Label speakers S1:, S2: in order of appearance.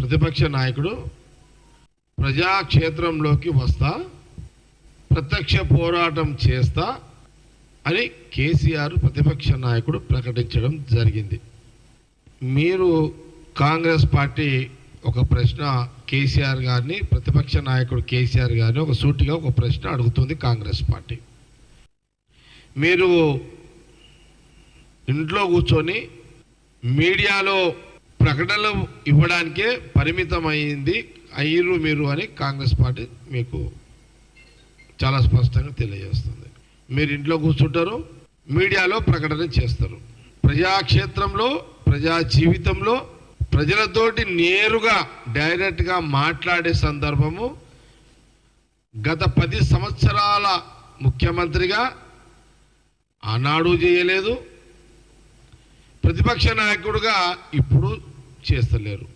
S1: ప్రతిపక్ష నాయకుడు ప్రజాక్షేత్రంలోకి వస్తా, ప్రత్యక్ష పోరాటం చేస్తా అని కేసీఆర్ ప్రతిపక్ష నాయకుడు ప్రకటించడం జరిగింది. మీరు కాంగ్రెస్ పార్టీ ఒక ప్రశ్న కేసీఆర్ గారిని, ప్రతిపక్ష నాయకుడు కేసీఆర్ గారిని ఒక సూటిగా ఒక ప్రశ్న అడుగుతుంది కాంగ్రెస్ పార్టీ. మీరు ఇంట్లో కూర్చొని మీడియాలో ప్రకటనలు ఇవ్వడానికే అయ్యారు మీరు అని కాంగ్రెస్ పార్టీ మీకు చాలా స్పష్టంగా తెలియజేస్తుంది. మీరు ఇంట్లో కూర్చుంటారు, మీడియాలో ప్రకటన చేస్తారు. ప్రజాక్షేత్రంలో, ప్రజా జీవితంలో ప్రజలతోటి నేరుగా డైరెక్ట్గా మాట్లాడే సందర్భము గత 10 సంవత్సరాల ముఖ్యమంత్రిగా ఆనాడు చేయలేదు, ప్రతిపక్ష నాయకుడిగా ఇప్పుడు చేస్తలేరు.